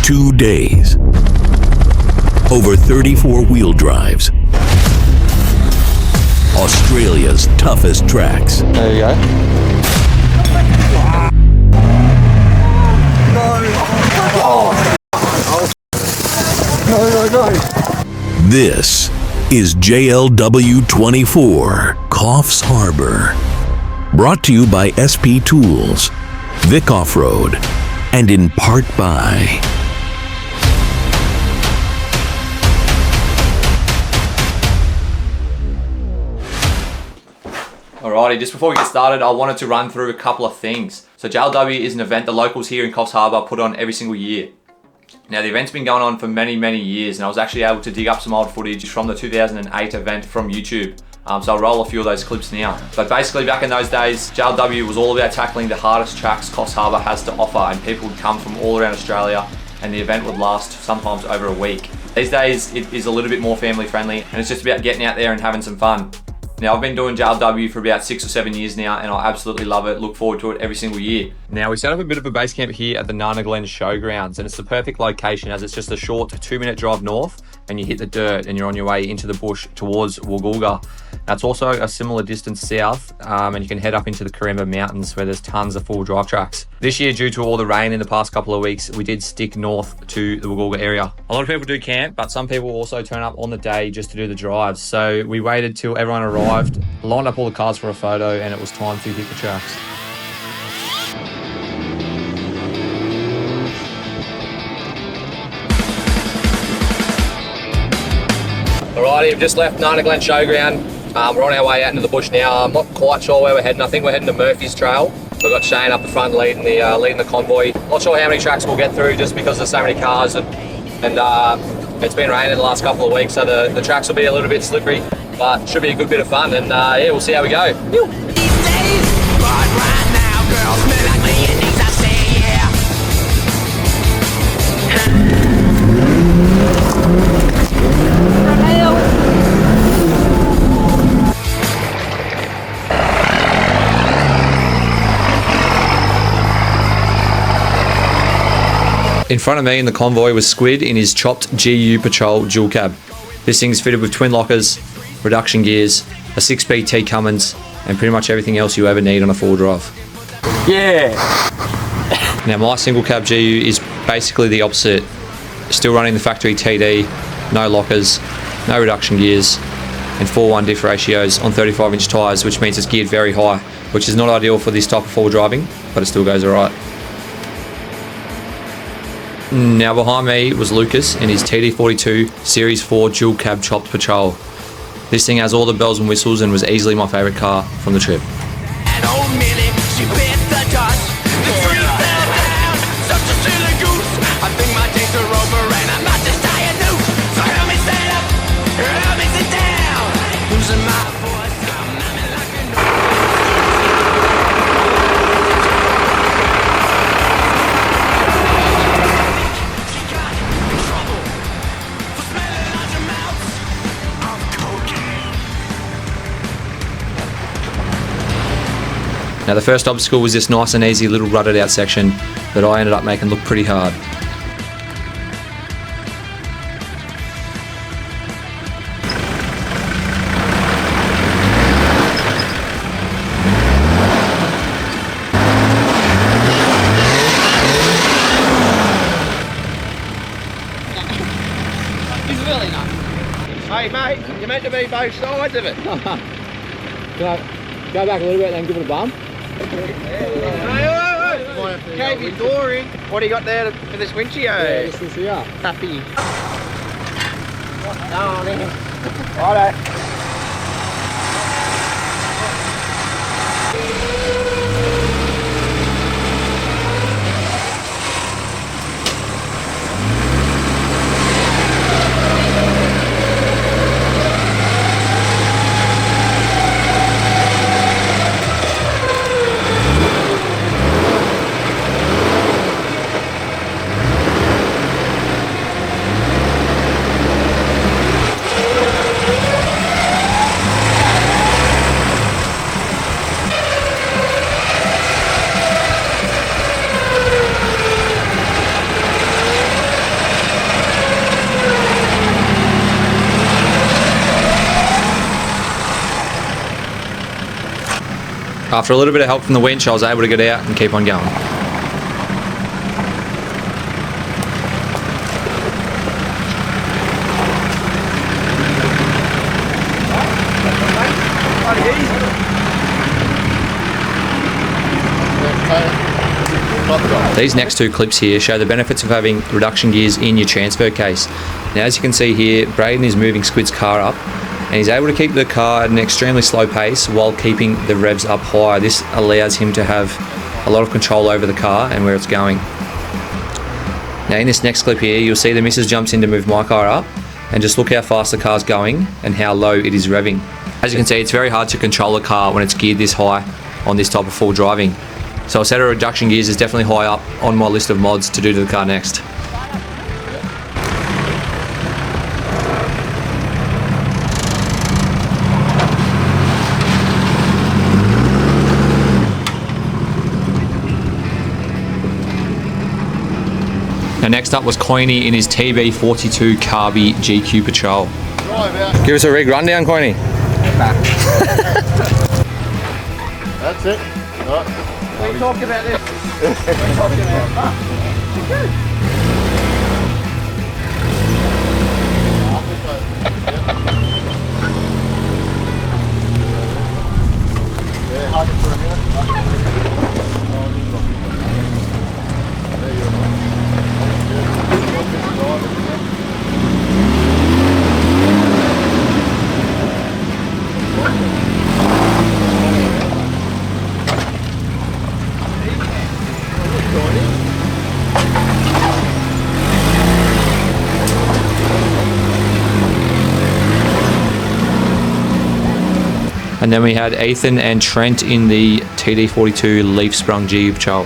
2 days, over 34 wheel drives, Australia's toughest tracks. There you go. No. This is JLW 24, Coffs Harbour. Brought to you by SP Tools, Vic Off-Road, and in part by... Alrighty, just before we get started, I wanted to run through a couple of things. So JLW is an event the locals here in Coffs Harbour put on every single year. Now the event's been going on for many years, and I was actually able to dig up some old footage from the 2008 event from YouTube. So I'll roll a few of those clips now. But basically back in those days, JLW was all about tackling the hardest tracks Coffs Harbour has to offer, and people would come from all around Australia, and the event would last sometimes over a week. These days it is a little bit more family friendly, and it's just about getting out there and having some fun. Now I've been doing JLW for about 6 or 7 years now, and I absolutely love it. Look forward to it every single year. Now we set up a bit of a base camp here at the Nana Glen Showgrounds, and it's the perfect location as it's just a short 2-minute drive north, and you hit the dirt and you're on your way into the bush towards Woolgoolga. That's also a similar distance south, and you can head up into the Karemba Mountains where there's tons of full drive tracks. This year, due to all the rain in the past couple of weeks, we did stick north to the Woolgoolga area. A lot of people do camp, but some people also turn up on the day just to do the drives. So we waited till everyone arrived, lined up all the cars for a photo, and it was time to hit the tracks. Alrighty, we've just left Nana Glen Showground. We're on our way out into the bush now. I'm not quite sure where we're heading. I think we're heading to Murphy's Trail. We've got Shane up the front leading the convoy. Not sure how many tracks we'll get through just because there's so many cars, and it's been raining the last couple of weeks, so the tracks will be a little bit slippery, but should be a good bit of fun, and yeah, we'll see how we go. In front of me in the convoy was Squid in his chopped Gq Patrol dual cab. This thing's fitted with twin lockers, reduction gears, a 6-speed T Cummins, and pretty much everything else you ever need on a 4-drive. Yeah! Now my single cab GU is basically the opposite. Still running the factory TD, no lockers, no reduction gears, and 4:1 diff ratios on 35-inch tyres, which means it's geared very high, which is not ideal for this type of 4 driving, but it still goes alright. Now behind me was Lucas in his TD42 Series 4 dual cab chopped Patrol. This thing has all the bells and whistles and was easily my favourite car from the trip. Now the first obstacle was this nice and easy little rutted out section that I ended up making look pretty hard. It's really nice. Hey mate, you're meant to be both sides of it. Can I go back a little bit and then give it a bump? Cave your door in. What do you got there for this windshield? Yeah, this is here. Happy. Righto. After a little bit of help from the winch, I was able to get out and keep on going. These next two clips here show the benefits of having reduction gears in your transfer case. Now, as you can see here, Braden is moving Squid's car up, and he's able to keep the car at an extremely slow pace while keeping the revs up high. This allows him to have a lot of control over the car and where it's going. Now, in this next clip here, you'll see the missus jumps in to move my car up, and just look how fast the car's going and how low it is revving. As you can see, it's very hard to control a car when it's geared this high on this type of full driving. So a set of reduction gears is definitely high up on my list of mods to do to the car next. Now next up was Coiny in his TB42 Carby GQ Patrol. Give us a rig rundown, Coiny. That's it. Right. We talk about this. We talking about. Yeah, hug it for a minute. There you go. And then we had Ethan and Trent in the TD42 Leaf Sprung Gq Patrol.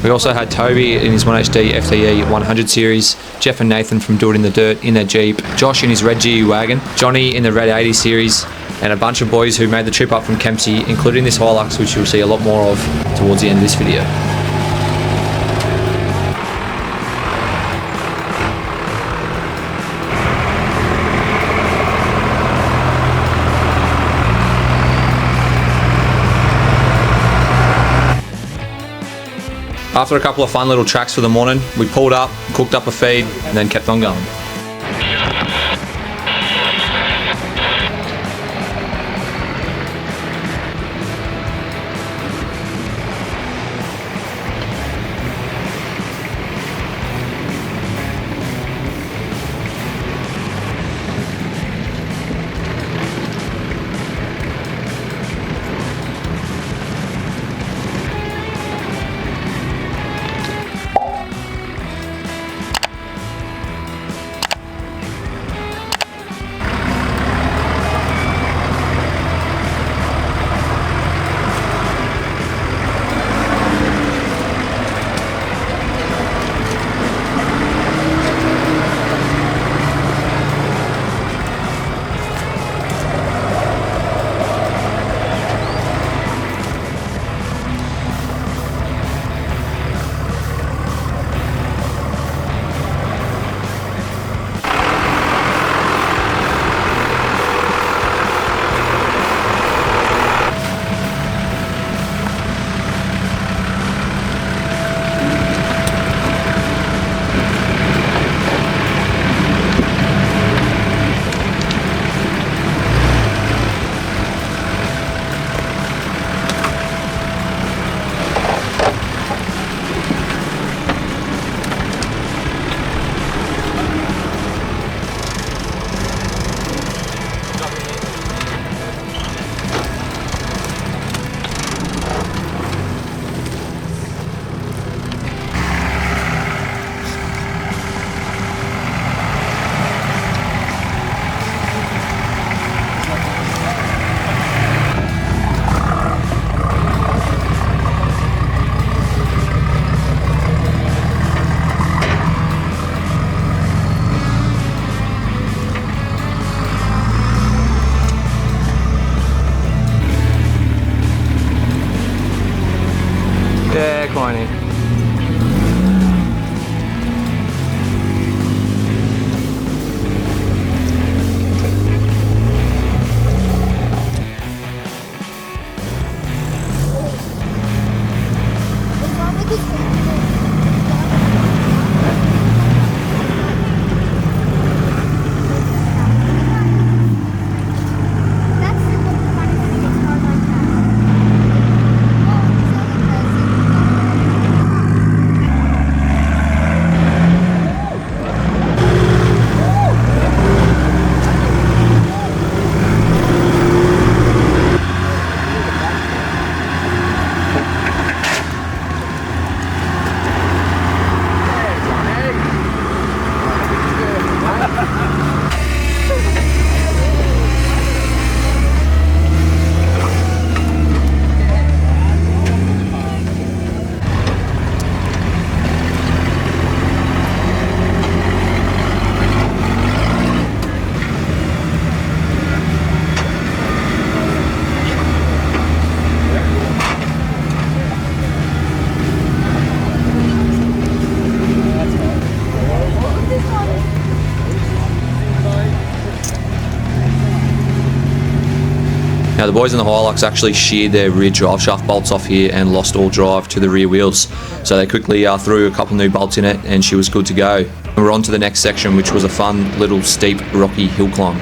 We also had Toby in his 1HD FTE 100 series, Jeff and Nathan from Do It in the Dirt in their Jeep, Josh in his red GU wagon, Johnny in the red 80 series, and a bunch of boys who made the trip up from Kempsey, including this Hilux, which you'll see a lot more of towards the end of this video. After a couple of fun little tracks for the morning, we pulled up, cooked up a feed, and then kept on going. Now the boys in the Hilux actually sheared their rear drive shaft bolts off here and lost all drive to the rear wheels. So they quickly threw a couple new bolts in it and she was good to go. And we're on to the next section, which was a fun little steep rocky hill climb.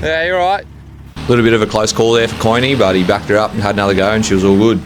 Yeah, you're right. A little bit of a close call there for Coiny, but he backed her up and had another go and she was all good.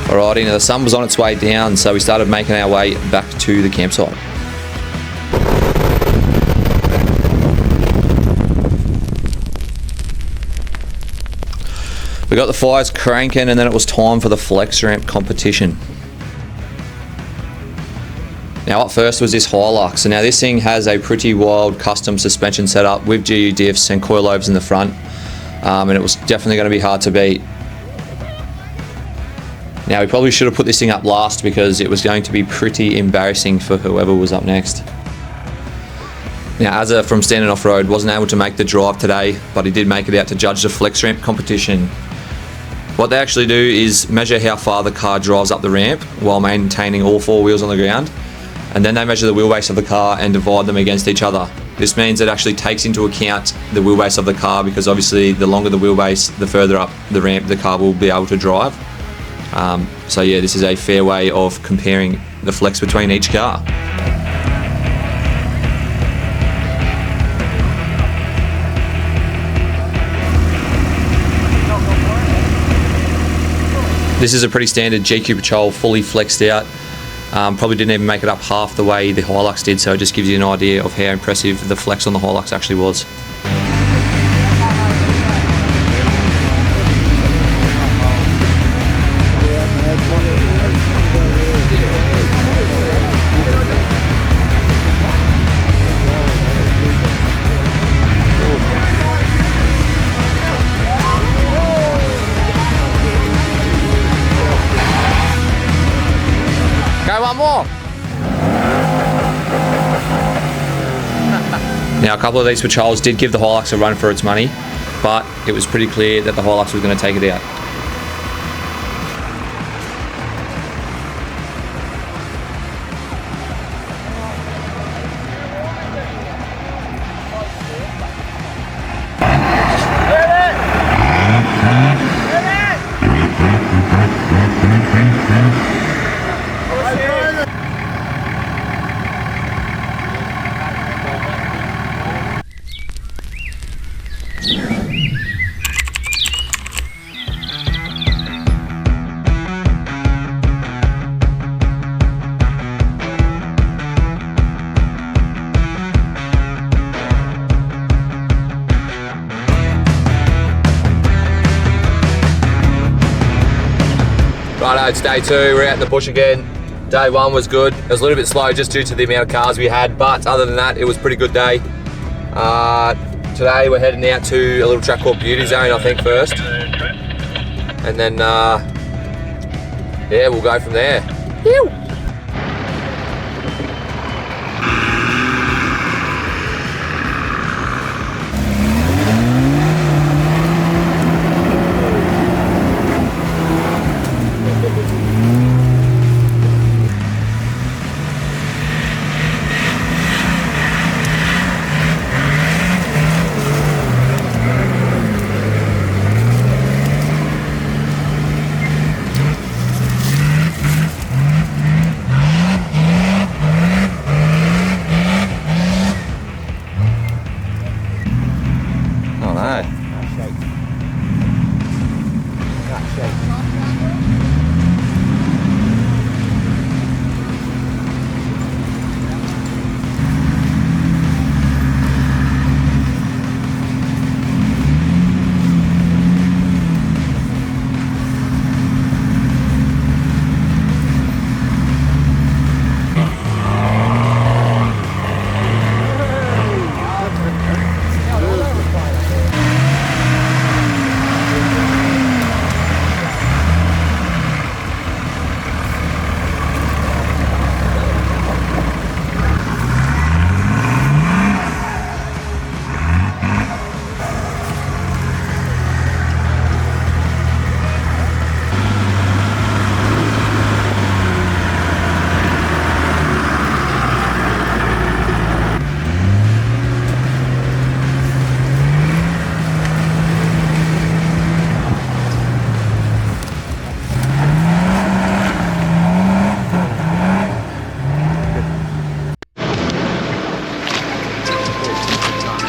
Alrighty, now the sun was on its way down, so we started making our way back to the campsite. We got the fires cranking and then it was time for the flex ramp competition. Now up first was this Hilux, and now this thing has a pretty wild custom suspension setup with GU diffs and coilovers in the front, and it was definitely going to be hard to beat. Now we probably should have put this thing up last because it was going to be pretty embarrassing for whoever was up next. Now Azza from Standing Off-Road wasn't able to make the drive today, but he did make it out to judge the flex ramp competition. What they actually do is measure how far the car drives up the ramp while maintaining all four wheels on the ground, and then they measure the wheelbase of the car and divide them against each other. This means it actually takes into account the wheelbase of the car, because obviously the longer the wheelbase, the further up the ramp the car will be able to drive. So yeah, this is a fair way of comparing the flex between each car. This is a pretty standard Gq Patrol, fully flexed out. Probably didn't even make it up half the way the Hilux did, so it just gives you an idea of how impressive the flex on the Hilux actually was. One more. Now, a couple of these patrols did give the Hilux a run for its money, but it was pretty clear that the Hilux was going to take it out. Righto, it's day 2, we're out in the bush again. Day 1 was good. It was a little bit slow just due to the amount of cars we had, but other than that, it was a pretty good day. Today we're heading out to a little track called Beauty Zone, I think, first. And then, yeah, we'll go from there. Ew.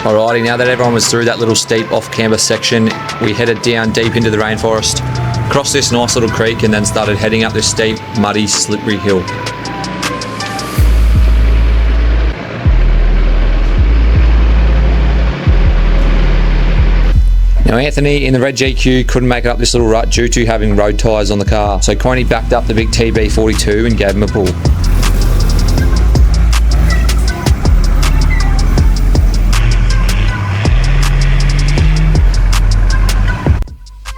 Alrighty, now that everyone was through that little steep off-camber section, we headed down deep into the rainforest, crossed this nice little creek, and then started heading up this steep, muddy, slippery hill. Now Anthony in the red GQ couldn't make it up this little rut due to having road tyres on the car, so Coney backed up the big TB42 and gave him a pull.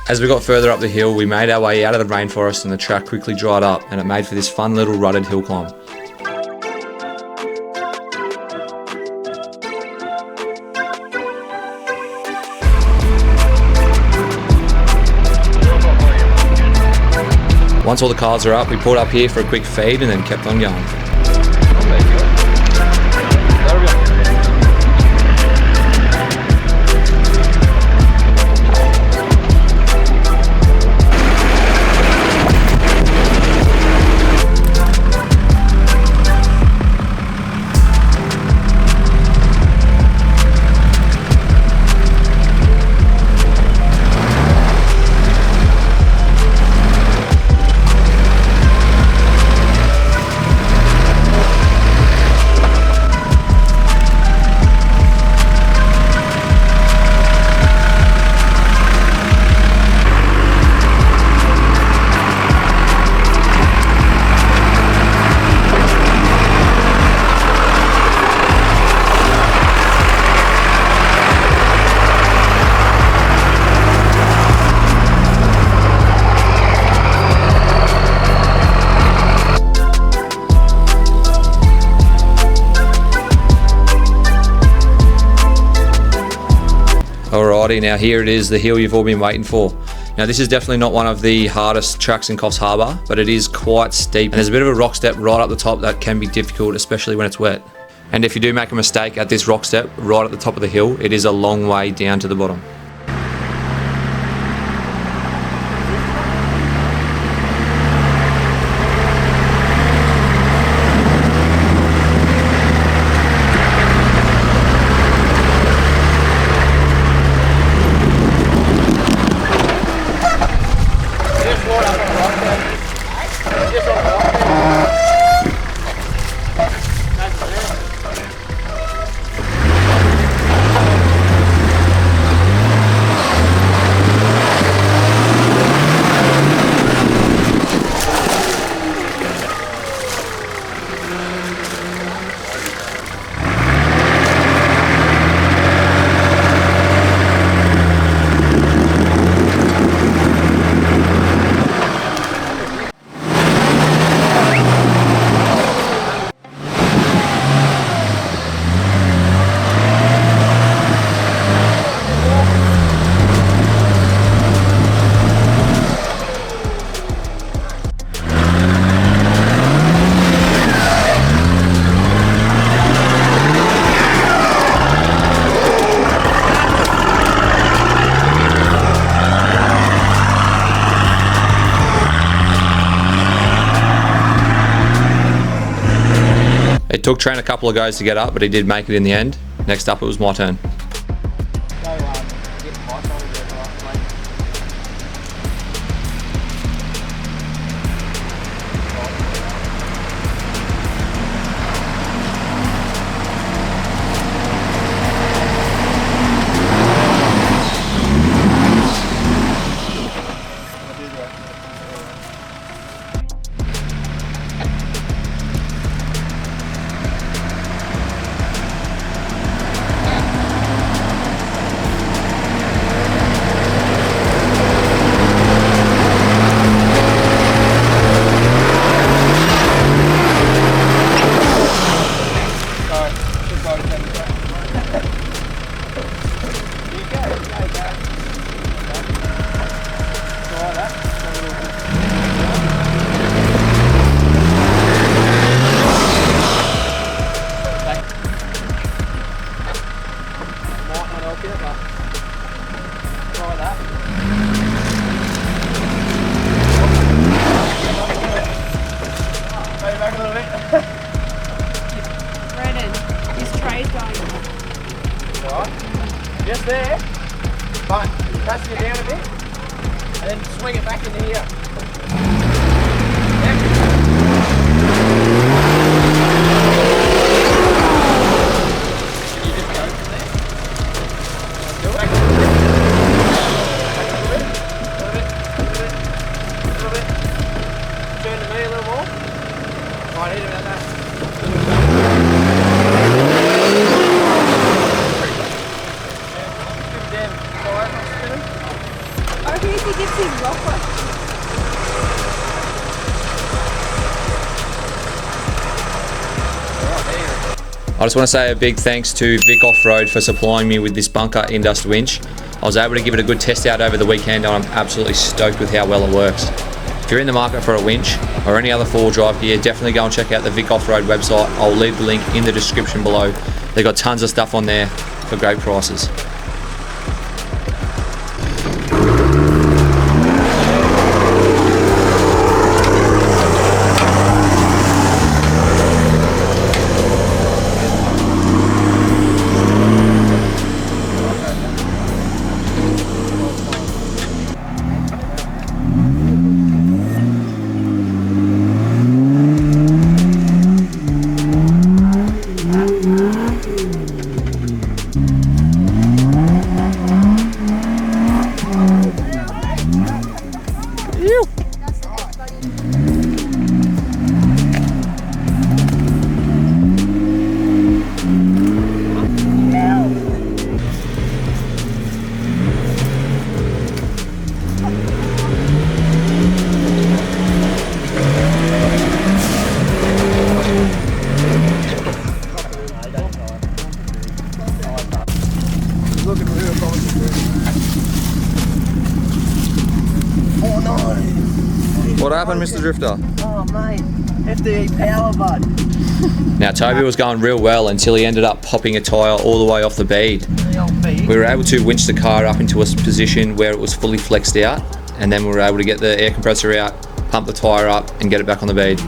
As we got further up the hill, we made our way out of the rainforest and the track quickly dried up, and it made for this fun little rutted hill climb. Once all the cars were up, we pulled up here for a quick feed and then kept on going. Alrighty, now here it is, the hill you've all been waiting for. Now this is definitely not one of the hardest tracks in Coffs Harbour, but it is quite steep and there's a bit of a rock step right up the top that can be difficult, especially when it's wet. And if you do make a mistake at this rock step right at the top of the hill, it is a long way down to the bottom. It took Trent a couple of goes to get up, but he did make it in the end. Next up, it was my turn. Just there, but press it down a bit, and then swing it back into here. Can you just go from there? Do it. A little bit. Turn to me a little more. Right, hit it like that. I just want to say a big thanks to Vic Off-Road for supplying me with this bunker indust winch. I was able to give it a good test out over the weekend and I'm absolutely stoked with how well it works. If you're in the market for a winch or any other four-wheel drive gear, definitely go and check out the Vic Off-Road website. I'll leave the link in the description below. They've got tons of stuff on there for great prices. Oh no! What happened, Mr. Drifter? Oh mate, FDE power bud. Now Toby was going real well until he ended up popping a tyre all the way off the bead. We were able to winch the car up into a position where it was fully flexed out, and then we were able to get the air compressor out, pump the tyre up and get it back on the bead.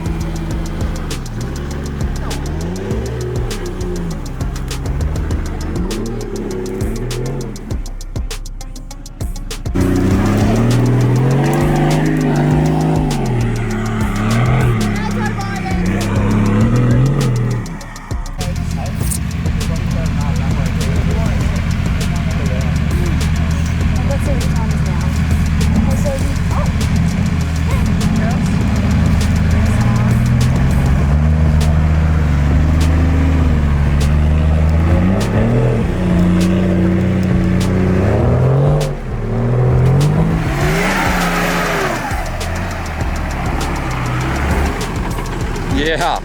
Yeah.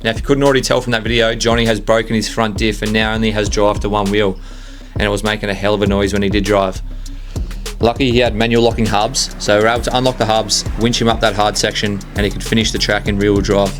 Now, if you couldn't already tell from that video, Johnny has broken his front diff and now only has drive to one wheel, and it was making a hell of a noise when he did drive. Lucky he had manual locking hubs, so we were able to unlock the hubs, winch him up that hard section, and he could finish the track in rear-wheel drive.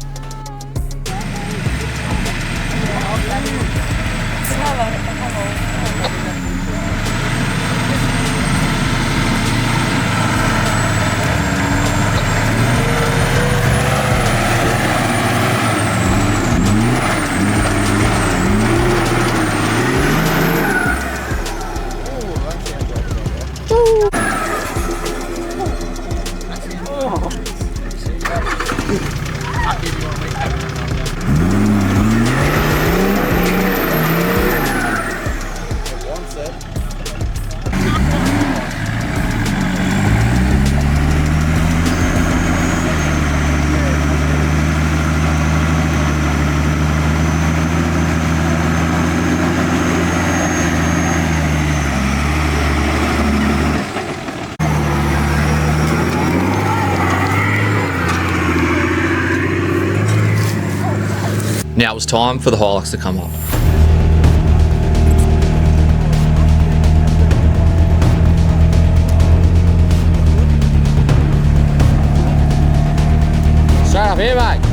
Now it was time for the Hilux to come up. Straight up here, mate.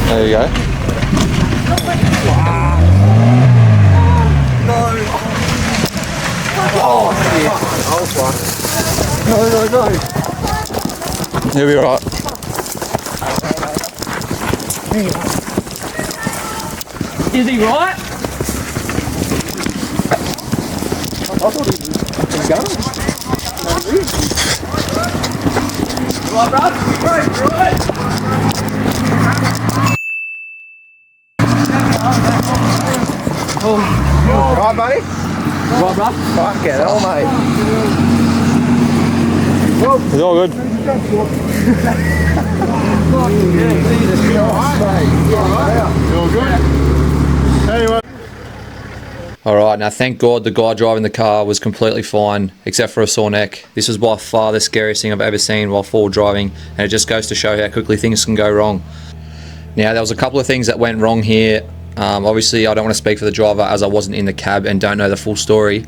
There you go. No. You'll be alright. Is he right? I thought he was going. Right, bruv? Right. Right, buddy? Right, bruv? Fuck it, hell, mate. It's all good. You all good? Anyway. Alright, now thank God the guy driving the car was completely fine, except for a sore neck. This was by far the scariest thing I've ever seen while forward driving, and it just goes to show how quickly things can go wrong. Now, there was a couple of things that went wrong here. Obviously, I don't want to speak for the driver as I wasn't in the cab and don't know the full story,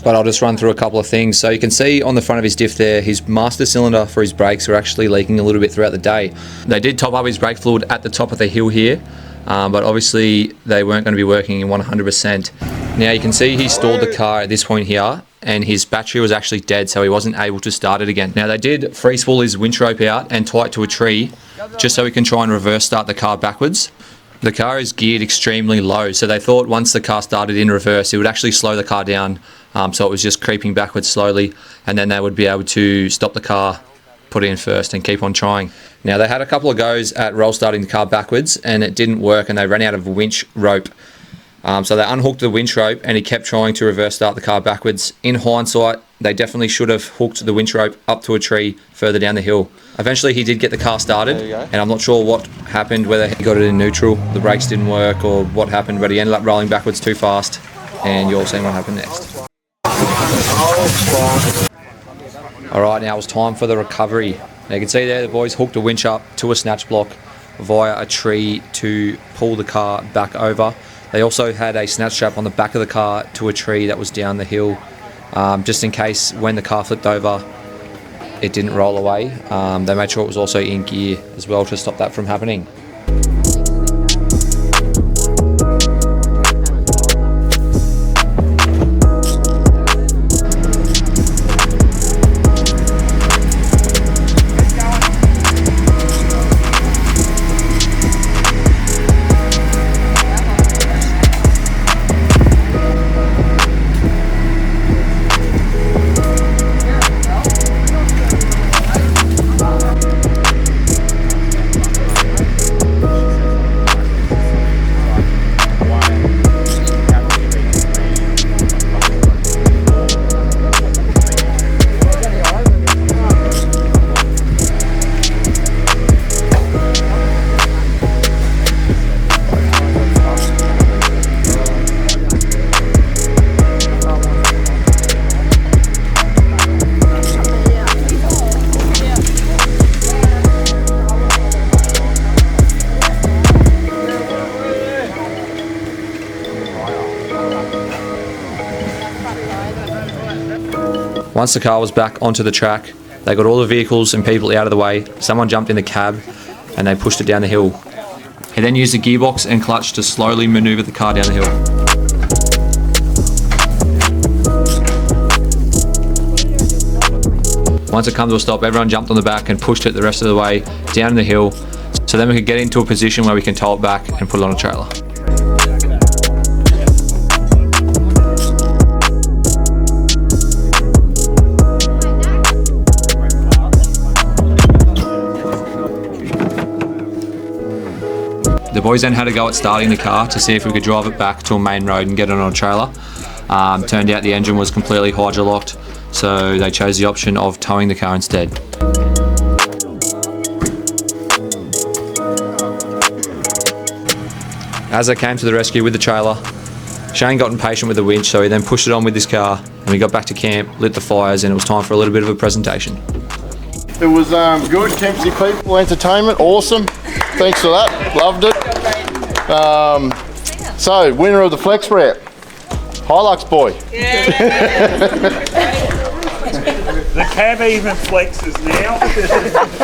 but I'll just run through a couple of things. So you can see on the front of his diff there, his master cylinder for his brakes are actually leaking a little bit throughout the day. They did top up his brake fluid at the top of the hill here, but obviously they weren't going to be working in 100%. Now you can see he stalled the car at this point here, and his battery was actually dead, so he wasn't able to start it again. Now they did free spool his winch rope out and tie it to a tree, just so he can try and reverse start the car backwards. The car is geared extremely low, so they thought once the car started in reverse, it would actually slow the car down, so it was just creeping backwards slowly, and then they would be able to stop the car, put it in first, and keep on trying. Now they had a couple of goes at roll starting the car backwards, and it didn't work, and they ran out of winch rope. So they unhooked the winch rope, and he kept trying to reverse start the car backwards. In hindsight, they definitely should have hooked the winch rope up to a tree further down the hill. Eventually he did get the car started, and I'm not sure what happened, whether he got it in neutral, the brakes didn't work, or what happened, but he ended up rolling backwards too fast, and you're all seeing what happened next. Alright, now it's time for the recovery. Now you can see there the boys hooked a winch up to a snatch block via a tree to pull the car back over. They also had a snatch strap on the back of the car to a tree that was down the hill, just in case when the car flipped over it didn't roll away. They made sure it was also in gear as well to stop that from happening. Once the car was back onto the track, they got all the vehicles and people out of the way. Someone jumped in the cab and they pushed it down the hill. He then used the gearbox and clutch to slowly maneuver the car down the hill. Once it come to a stop, everyone jumped on the back and pushed it the rest of the way down the hill, so then we could get into a position where we can tow it back and put it on a trailer. The boys then had a go at starting the car to see if we could drive it back to a main road and get it on a trailer. Turned out the engine was completely hydrolocked, so they chose the option of towing the car instead. As they came to the rescue with the trailer, Shane got impatient with the winch, so he then pushed it on with his car, and we got back to camp, lit the fires, and it was time for a little bit of a presentation. It was good, Kempsey people, entertainment, awesome. Thanks for that, loved it. So, winner of the Flex Route, Hilux boy. The cab even flexes now.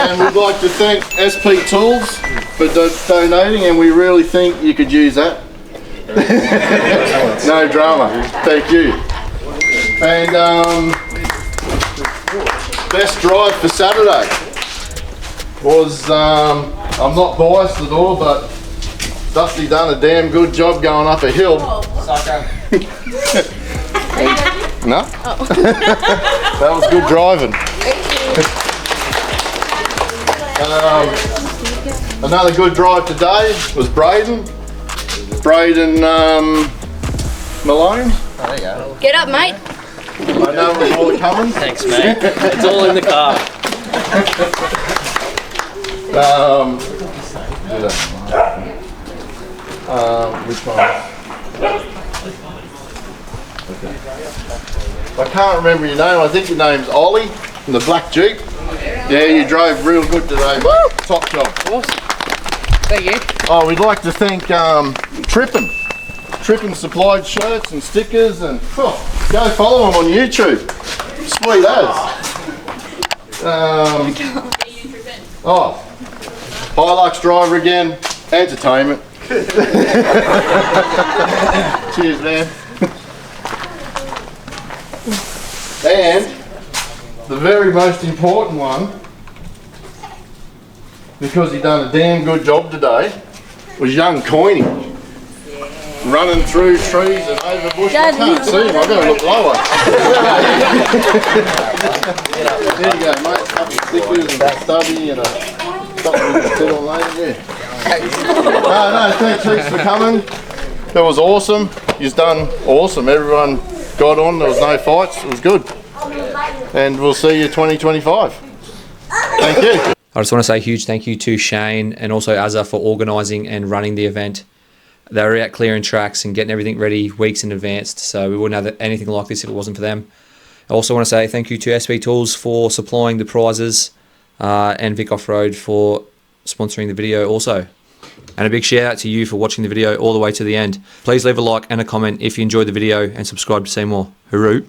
And we'd like to thank SP Tools for donating, and we really think you could use that. No drama, thank you. And best drive for Saturday was, I'm not biased at all, but Dusty done a damn good job going up a hill. No? That was good driving. Another good drive today was Braden Malone. Get up, mate. I know it was all coming. Thanks, mate. It's all in the car. Which one? Okay. I can't remember your name. I think your name's Ollie in the black Jeep. Yeah, you drove real good today, mate. Top job. Awesome. Thank you. Oh, we'd like to thank Trippin. Trippin supplied shirts and stickers, and go follow them on YouTube. Sweet as. Hilux driver again. Entertainment. Cheers, man. And the very most important one, because he done a damn good job today, was young Coiny. Running through trees and over bushes. I can't see him, I've got to look lower. There you go, mate. A couple of stickers and a stubby and something we can sit on later, yeah. No, thanks heaps for coming. That was awesome. You've done awesome. Everyone got on, there was no fights, it was good. And we'll see you 2025. Thank you. I just want to say a huge thank you to Shane and also Azza for organising and running the event. They were out clearing tracks and getting everything ready weeks in advance, so we wouldn't have anything like this if it wasn't for them. I also want to say thank you to SP Tools for supplying the prizes and Vic Off-Road for sponsoring the video also. And a big shout out to you for watching the video all the way to the end. Please leave a like and a comment if you enjoyed the video and subscribe to see more. Hooroo!